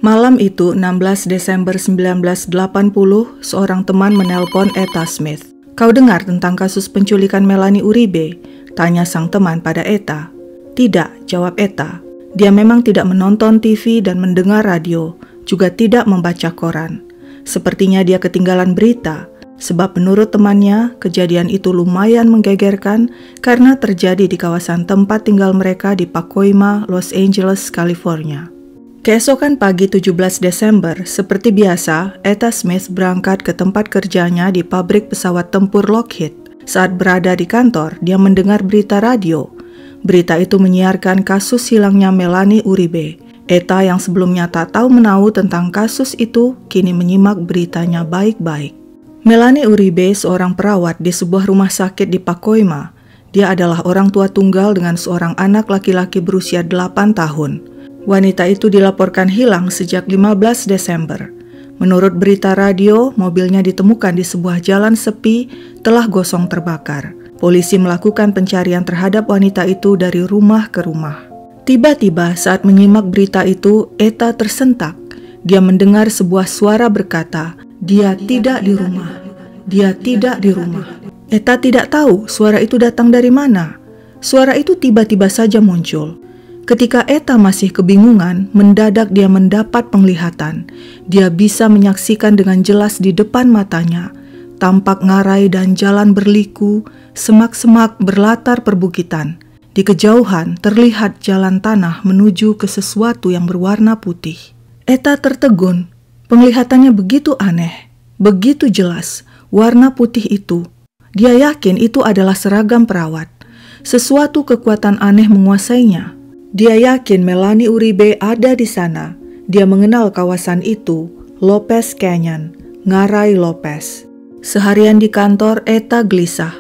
Malam itu, 16 Desember 1980, seorang teman menelpon Etta Smith. "Kau dengar tentang kasus penculikan Melanie Uribe?" tanya sang teman pada Etta. "Tidak," jawab Etta. Dia memang tidak menonton TV dan mendengar radio, juga tidak membaca koran. Sepertinya dia ketinggalan berita, sebab menurut temannya, kejadian itu lumayan menggegerkan karena terjadi di kawasan tempat tinggal mereka di Pacoima, Los Angeles, California. Keesokan pagi 17 Desember, seperti biasa, Etta Smith berangkat ke tempat kerjanya di pabrik pesawat tempur Lockheed. Saat berada di kantor, dia mendengar berita radio. Berita itu menyiarkan kasus hilangnya Melanie Uribe. Etta yang sebelumnya tak tahu menahu tentang kasus itu, kini menyimak beritanya baik-baik. Melanie Uribe seorang perawat di sebuah rumah sakit di Pacoima. Dia adalah orang tua tunggal dengan seorang anak laki-laki berusia 8 tahun. Wanita itu dilaporkan hilang sejak 15 Desember. Menurut berita radio, mobilnya ditemukan di sebuah jalan sepi telah gosong terbakar. Polisi melakukan pencarian terhadap wanita itu dari rumah ke rumah. Tiba-tiba saat menyimak berita itu, Etta tersentak. Dia mendengar sebuah suara berkata, "Dia tidak di rumah. Dia tidak di rumah." Etta tidak tahu suara itu datang dari mana. Suara itu tiba-tiba saja muncul. Ketika Etta masih kebingungan, mendadak dia mendapat penglihatan. Dia bisa menyaksikan dengan jelas di depan matanya, tampak ngarai dan jalan berliku, semak-semak berlatar perbukitan. Di kejauhan terlihat jalan tanah menuju ke sesuatu yang berwarna putih. Etta tertegun, penglihatannya begitu aneh, begitu jelas, warna putih itu. Dia yakin itu adalah seragam perawat. Sesuatu kekuatan aneh menguasainya. Dia yakin Melanie Uribe ada di sana. Dia mengenal kawasan itu, Lopez Canyon, Ngarai Lopez. Seharian di kantor, Etta gelisah.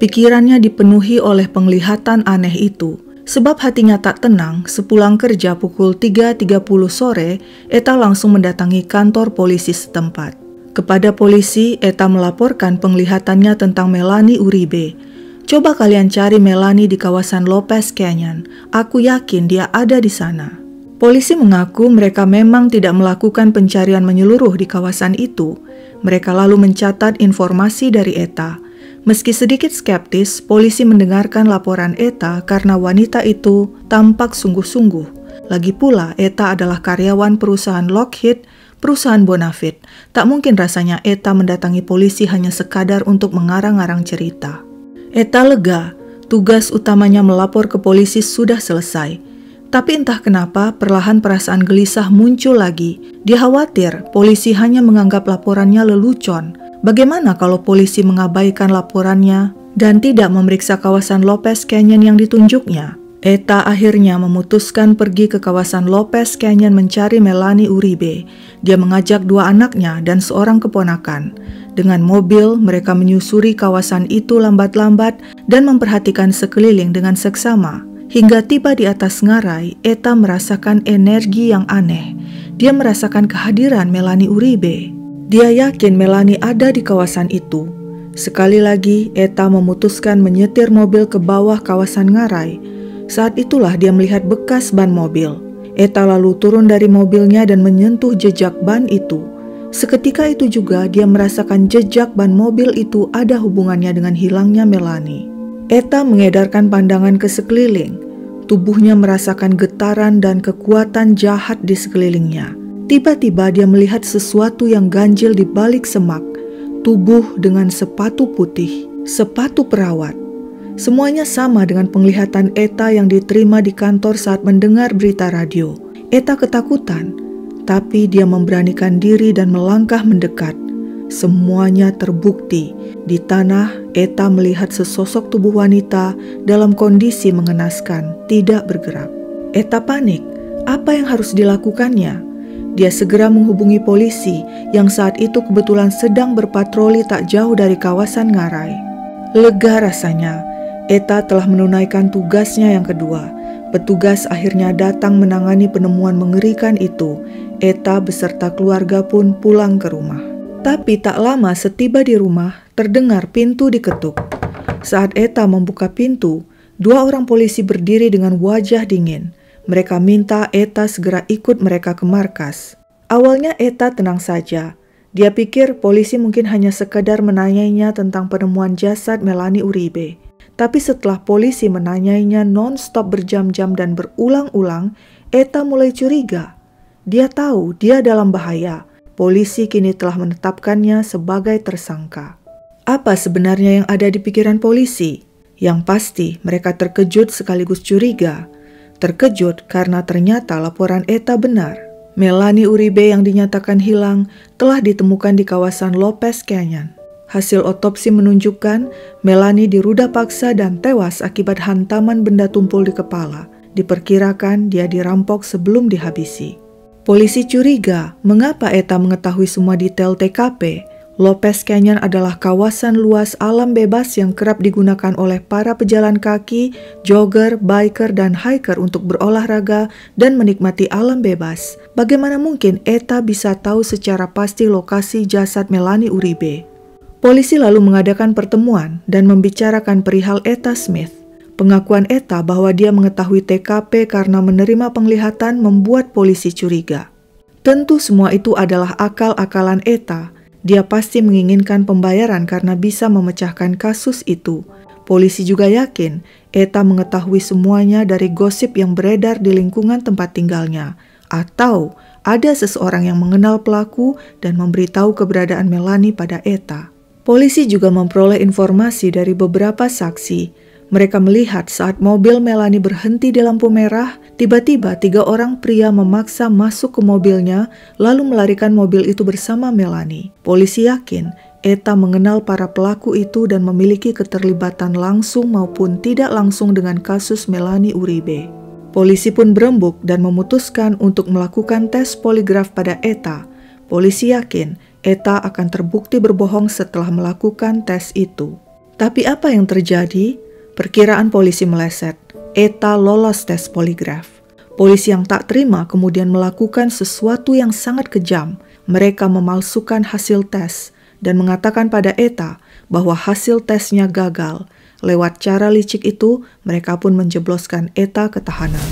Pikirannya dipenuhi oleh penglihatan aneh itu. Sebab hatinya tak tenang, sepulang kerja pukul 3.30 sore, Etta langsung mendatangi kantor polisi setempat. Kepada polisi, Etta melaporkan penglihatannya tentang Melanie Uribe. "Coba kalian cari Melanie di kawasan Lopez Canyon. Aku yakin dia ada di sana." Polisi mengaku mereka memang tidak melakukan pencarian menyeluruh di kawasan itu. Mereka lalu mencatat informasi dari Etta. Meski sedikit skeptis, polisi mendengarkan laporan Etta karena wanita itu tampak sungguh-sungguh. Lagi pula, Etta adalah karyawan perusahaan Lockheed, perusahaan bonafit. Tak mungkin rasanya Etta mendatangi polisi hanya sekadar untuk mengarang-arang cerita. Etta lega, tugas utamanya melapor ke polisi sudah selesai. Tapi entah kenapa perlahan perasaan gelisah muncul lagi. Dia khawatir polisi hanya menganggap laporannya lelucon. Bagaimana kalau polisi mengabaikan laporannya dan tidak memeriksa kawasan Lopez Canyon yang ditunjuknya? Etta akhirnya memutuskan pergi ke kawasan Lopez Canyon mencari Melanie Uribe. Dia mengajak 2 anaknya dan seorang keponakan. Dengan mobil, mereka menyusuri kawasan itu lambat-lambat dan memperhatikan sekeliling dengan seksama. Hingga tiba di atas ngarai, Etta merasakan energi yang aneh. Dia merasakan kehadiran Melanie Uribe. Dia yakin Melanie ada di kawasan itu. Sekali lagi, Etta memutuskan menyetir mobil ke bawah kawasan ngarai. Saat itulah dia melihat bekas ban mobil. Etta lalu turun dari mobilnya dan menyentuh jejak ban itu. Seketika itu juga dia merasakan jejak ban mobil itu ada hubungannya dengan hilangnya Melanie. Etta mengedarkan pandangan ke sekeliling. Tubuhnya merasakan getaran dan kekuatan jahat di sekelilingnya. Tiba-tiba dia melihat sesuatu yang ganjil di balik semak. Tubuh dengan sepatu putih, sepatu perawat. Semuanya sama dengan penglihatan Etta yang diterima di kantor saat mendengar berita radio. Etta ketakutan, tapi dia memberanikan diri dan melangkah mendekat. Semuanya terbukti. Di tanah, Etta melihat sesosok tubuh wanita dalam kondisi mengenaskan, tidak bergerak. Etta panik. Apa yang harus dilakukannya? Dia segera menghubungi polisi yang saat itu kebetulan sedang berpatroli tak jauh dari kawasan ngarai. Lega rasanya, Etta telah menunaikan tugasnya yang kedua. Petugas akhirnya datang menangani penemuan mengerikan itu. Etta beserta keluarga pun pulang ke rumah. Tapi tak lama setiba di rumah, terdengar pintu diketuk. Saat Etta membuka pintu, 2 orang polisi berdiri dengan wajah dingin. Mereka minta Etta segera ikut mereka ke markas. Awalnya Eta tenang saja. Dia pikir polisi mungkin hanya sekadar menanyainya tentang penemuan jasad Melanie Uribe. Tapi setelah polisi menanyainya non-stop berjam-jam dan berulang-ulang, Eta mulai curiga. Dia tahu dia dalam bahaya. Polisi kini telah menetapkannya sebagai tersangka. Apa sebenarnya yang ada di pikiran polisi? Yang pasti mereka terkejut sekaligus curiga. Terkejut karena ternyata laporan Eta benar. Melanie Uribe yang dinyatakan hilang telah ditemukan di kawasan Lopez Canyon. Hasil otopsi menunjukkan Melanie diruda paksa dan tewas akibat hantaman benda tumpul di kepala. Diperkirakan dia dirampok sebelum dihabisi. Polisi curiga mengapa Eta mengetahui semua detail TKP. Lopez Canyon adalah kawasan luas alam bebas yang kerap digunakan oleh para pejalan kaki, jogger, biker, dan hiker untuk berolahraga dan menikmati alam bebas. Bagaimana mungkin Eta bisa tahu secara pasti lokasi jasad Melanie Uribe? Polisi lalu mengadakan pertemuan dan membicarakan perihal Eta Smith. Pengakuan Eta bahwa dia mengetahui TKP karena menerima penglihatan membuat polisi curiga. Tentu semua itu adalah akal-akalan Eta. Dia pasti menginginkan pembayaran karena bisa memecahkan kasus itu. Polisi juga yakin Eta mengetahui semuanya dari gosip yang beredar di lingkungan tempat tinggalnya. Atau ada seseorang yang mengenal pelaku dan memberitahu keberadaan Melanie pada Eta. Polisi juga memperoleh informasi dari beberapa saksi. Mereka melihat saat mobil Melanie berhenti di lampu merah, tiba-tiba 3 orang pria memaksa masuk ke mobilnya lalu melarikan mobil itu bersama Melanie. Polisi yakin Eta mengenal para pelaku itu dan memiliki keterlibatan langsung maupun tidak langsung dengan kasus Melanie Uribe. Polisi pun berembuk dan memutuskan untuk melakukan tes poligraf pada Eta. Polisi yakin Eta akan terbukti berbohong setelah melakukan tes itu. Tapi apa yang terjadi? Perkiraan polisi meleset. Eta lolos tes poligraf. Polisi yang tak terima kemudian melakukan sesuatu yang sangat kejam. Mereka memalsukan hasil tes dan mengatakan pada Eta bahwa hasil tesnya gagal. Lewat cara licik itu, mereka pun menjebloskan Eta ke tahanan.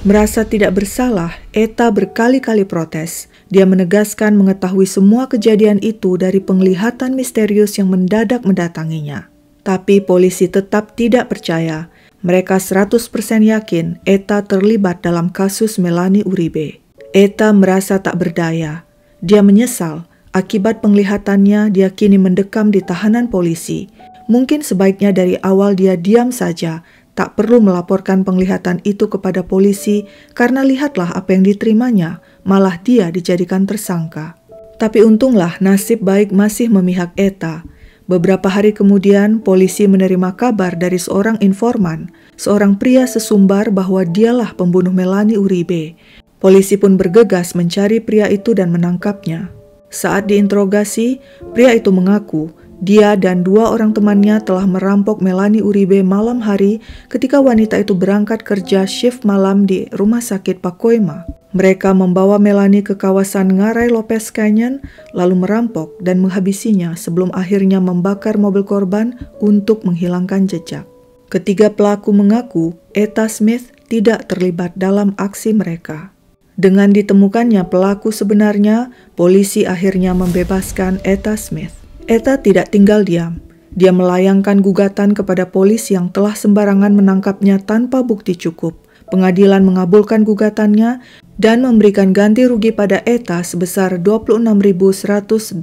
Merasa tidak bersalah, Eta berkali-kali protes. Dia menegaskan mengetahui semua kejadian itu dari penglihatan misterius yang mendadak mendatanginya. Tapi polisi tetap tidak percaya. Mereka 100% yakin Eta terlibat dalam kasus Melanie Uribe. Eta merasa tak berdaya. Dia menyesal. Akibat penglihatannya, dia kini mendekam di tahanan polisi. Mungkin sebaiknya dari awal dia diam saja. Tak perlu melaporkan penglihatan itu kepada polisi karena lihatlah apa yang diterimanya. Malah dia dijadikan tersangka. Tapi untunglah nasib baik masih memihak Eta. Beberapa hari kemudian, polisi menerima kabar dari seorang informan, seorang pria sesumbar bahwa dialah pembunuh Melanie Uribe. Polisi pun bergegas mencari pria itu dan menangkapnya. Saat diinterogasi, pria itu mengaku dia dan 2 orang temannya telah merampok Melanie Uribe malam hari ketika wanita itu berangkat kerja shift malam di rumah sakit Pacoima. Mereka membawa Melanie ke kawasan Ngarai Lopez Canyon, lalu merampok dan menghabisinya sebelum akhirnya membakar mobil korban untuk menghilangkan jejak. Ketiga pelaku mengaku Eta Smith tidak terlibat dalam aksi mereka. Dengan ditemukannya pelaku sebenarnya, polisi akhirnya membebaskan Eta Smith. Eta tidak tinggal diam. Dia melayangkan gugatan kepada polisi yang telah sembarangan menangkapnya tanpa bukti cukup. Pengadilan mengabulkan gugatannya dan memberikan ganti rugi pada Eta sebesar $26.184.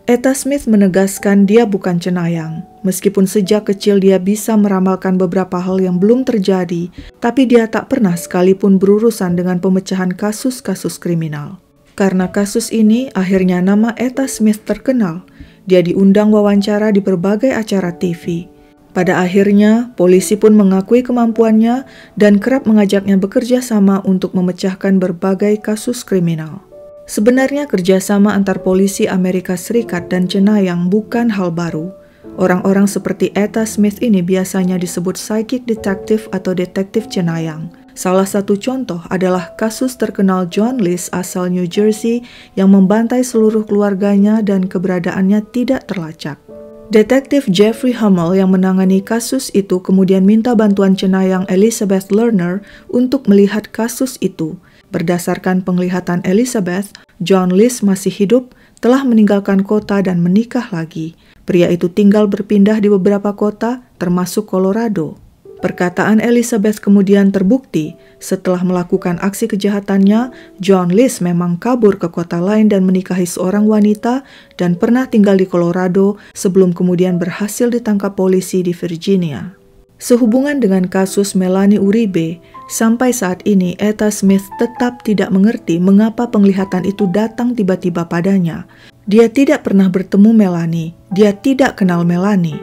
Eta Smith menegaskan dia bukan cenayang. Meskipun sejak kecil dia bisa meramalkan beberapa hal yang belum terjadi, tapi dia tak pernah sekalipun berurusan dengan pemecahan kasus-kasus kriminal. Karena kasus ini, akhirnya nama Eta Smith terkenal. Dia diundang wawancara di berbagai acara TV. Pada akhirnya, polisi pun mengakui kemampuannya dan kerap mengajaknya bekerja sama untuk memecahkan berbagai kasus kriminal. Sebenarnya kerjasama antar polisi Amerika Serikat dan cenayang bukan hal baru. Orang-orang seperti Eta Smith ini biasanya disebut psychic detective atau detektif cenayang. Salah satu contoh adalah kasus terkenal John List asal New Jersey yang membantai seluruh keluarganya dan keberadaannya tidak terlacak. Detektif Jeffrey Hummel yang menangani kasus itu kemudian minta bantuan cenayang Elizabeth Lerner untuk melihat kasus itu. Berdasarkan penglihatan Elizabeth, John List masih hidup, telah meninggalkan kota dan menikah lagi. Pria itu tinggal berpindah di beberapa kota, termasuk Colorado. Perkataan Elizabeth kemudian terbukti. Setelah melakukan aksi kejahatannya, John List memang kabur ke kota lain dan menikahi seorang wanita dan pernah tinggal di Colorado sebelum kemudian berhasil ditangkap polisi di Virginia. Sehubungan dengan kasus Melanie Uribe, sampai saat ini Etta Smith tetap tidak mengerti mengapa penglihatan itu datang tiba-tiba padanya. Dia tidak pernah bertemu Melanie, dia tidak kenal Melanie.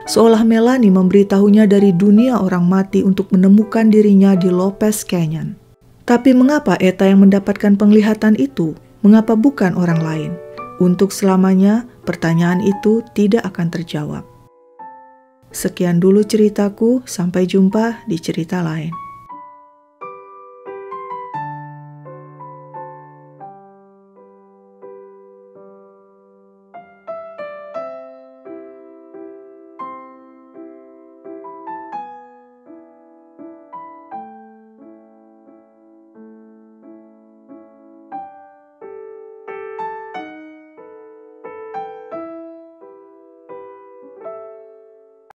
Seolah Melanie memberitahunya dari dunia orang mati untuk menemukan dirinya di Lopez Canyon. Tapi mengapa Etta yang mendapatkan penglihatan itu? Mengapa bukan orang lain? Untuk selamanya, pertanyaan itu tidak akan terjawab. Sekian dulu ceritaku, sampai jumpa di cerita lain.